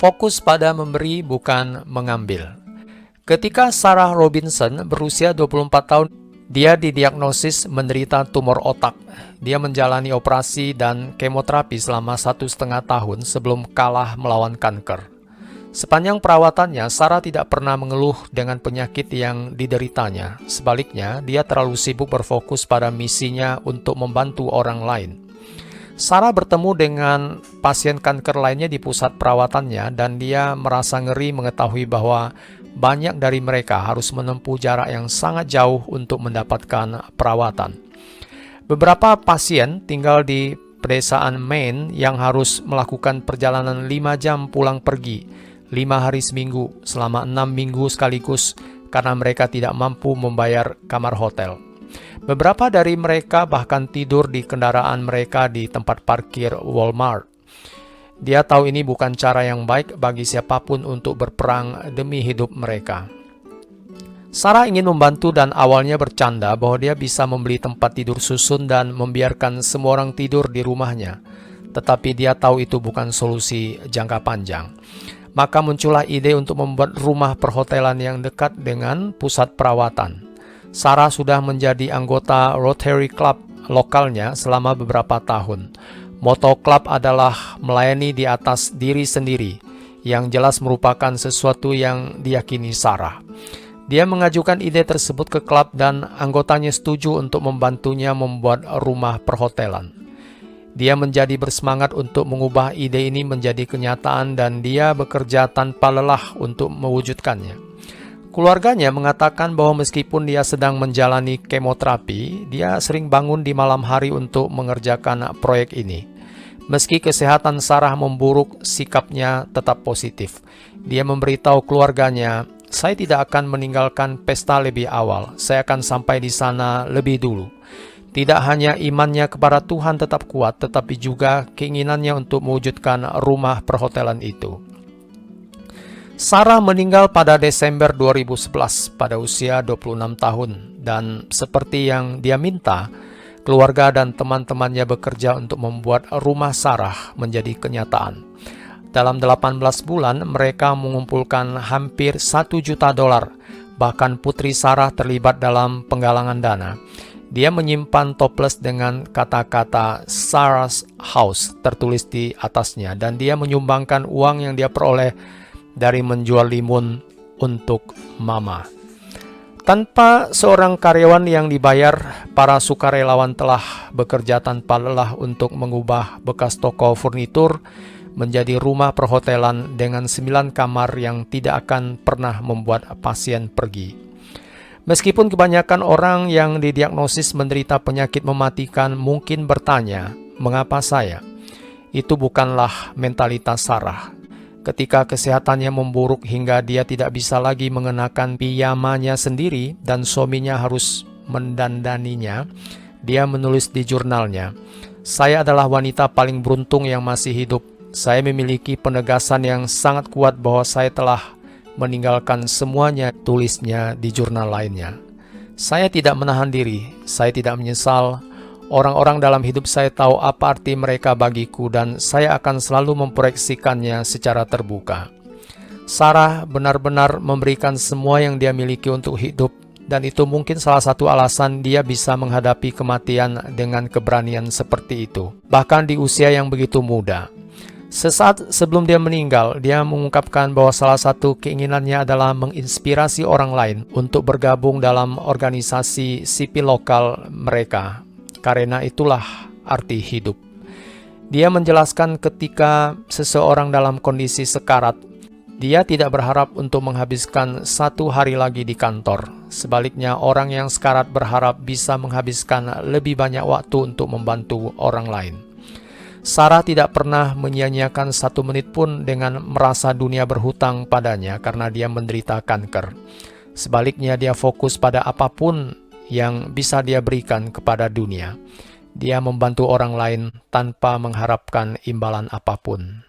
Fokus pada memberi bukan mengambil. Ketika Sarah Robinson berusia 24 tahun, dia didiagnosis menderita tumor otak. Dia menjalani operasi dan kemoterapi selama 1,5 tahun sebelum kalah melawan kanker. Sepanjang perawatannya, Sarah tidak pernah mengeluh dengan penyakit yang dideritanya. Sebaliknya, dia terlalu sibuk berfokus pada misinya untuk membantu orang lain. Sarah bertemu dengan pasien kanker lainnya di pusat perawatannya dan dia merasa ngeri mengetahui bahwa banyak dari mereka harus menempuh jarak yang sangat jauh untuk mendapatkan perawatan. Beberapa pasien tinggal di pedesaan Maine yang harus melakukan perjalanan 5 jam pulang pergi, 5 hari seminggu, selama 6 minggu sekaligus karena mereka tidak mampu membayar kamar hotel. Beberapa dari mereka bahkan tidur di kendaraan mereka di tempat parkir Walmart. Dia tahu ini bukan cara yang baik bagi siapapun untuk berperang demi hidup mereka. Sarah ingin membantu dan awalnya bercanda bahwa dia bisa membeli tempat tidur susun dan membiarkan semua orang tidur di rumahnya. Tetapi dia tahu itu bukan solusi jangka panjang. Maka muncullah ide untuk membuat rumah perhotelan yang dekat dengan pusat perawatan. Sarah sudah menjadi anggota Rotary Club lokalnya selama beberapa tahun. Moto klub adalah melayani di atas diri sendiri, yang jelas merupakan sesuatu yang diyakini Sarah. Dia mengajukan ide tersebut ke klub dan anggotanya setuju untuk membantunya membuat rumah perhotelan. Dia menjadi bersemangat untuk mengubah ide ini menjadi kenyataan dan dia bekerja tanpa lelah untuk mewujudkannya. Keluarganya mengatakan bahwa meskipun dia sedang menjalani kemoterapi, dia sering bangun di malam hari untuk mengerjakan proyek ini. Meski kesehatan Sarah memburuk, sikapnya tetap positif. Dia memberitahu keluarganya, "Saya tidak akan meninggalkan pesta lebih awal. Saya akan sampai di sana lebih dulu." Tidak hanya imannya kepada Tuhan tetap kuat, tetapi juga keinginannya untuk mewujudkan rumah perhotelan itu. Sarah meninggal pada Desember 2011 pada usia 26 tahun dan seperti yang dia minta, keluarga dan teman-temannya bekerja untuk membuat rumah Sarah menjadi kenyataan. Dalam 18 bulan, mereka mengumpulkan hampir $1 juta. Bahkan putri Sarah terlibat dalam penggalangan dana. Dia menyimpan toples dengan kata-kata Sarah's House tertulis di atasnya dan dia menyumbangkan uang yang dia peroleh dari menjual limun untuk Mama. Tanpa seorang karyawan yang dibayar, para sukarelawan telah bekerja tanpa lelah untuk mengubah bekas toko furnitur menjadi rumah perhotelan dengan 9 kamar yang tidak akan pernah membuat pasien pergi. Meskipun kebanyakan orang yang didiagnosis menderita penyakit mematikan mungkin bertanya, "Mengapa saya?" Itu bukanlah mentalitas Sarah. Ketika kesehatannya memburuk hingga dia tidak bisa lagi mengenakan piyamanya sendiri dan suaminya harus mendandaninya, dia menulis di jurnalnya, "Saya adalah wanita paling beruntung yang masih hidup. Saya memiliki penegasan yang sangat kuat bahwa saya telah meninggalkan semuanya," tulisnya di jurnal lainnya. "Saya tidak menahan diri, saya tidak menyesal. Orang-orang dalam hidup saya tahu apa arti mereka bagiku dan saya akan selalu memproyeksikannya secara terbuka." Sarah benar-benar memberikan semua yang dia miliki untuk hidup dan itu mungkin salah satu alasan dia bisa menghadapi kematian dengan keberanian seperti itu, bahkan di usia yang begitu muda. Sesaat sebelum dia meninggal, dia mengungkapkan bahwa salah satu keinginannya adalah menginspirasi orang lain untuk bergabung dalam organisasi sipil lokal mereka. Karena itulah arti hidup. Dia menjelaskan ketika seseorang dalam kondisi sekarat, dia tidak berharap untuk menghabiskan 1 hari lagi di kantor. Sebaliknya, orang yang sekarat berharap bisa menghabiskan lebih banyak waktu untuk membantu orang lain. Sarah tidak pernah menyia-nyiakan 1 menit pun dengan merasa dunia berhutang padanya karena dia menderita kanker. Sebaliknya, dia fokus pada apapun yang bisa dia berikan kepada dunia. Dia membantu orang lain tanpa mengharapkan imbalan apapun.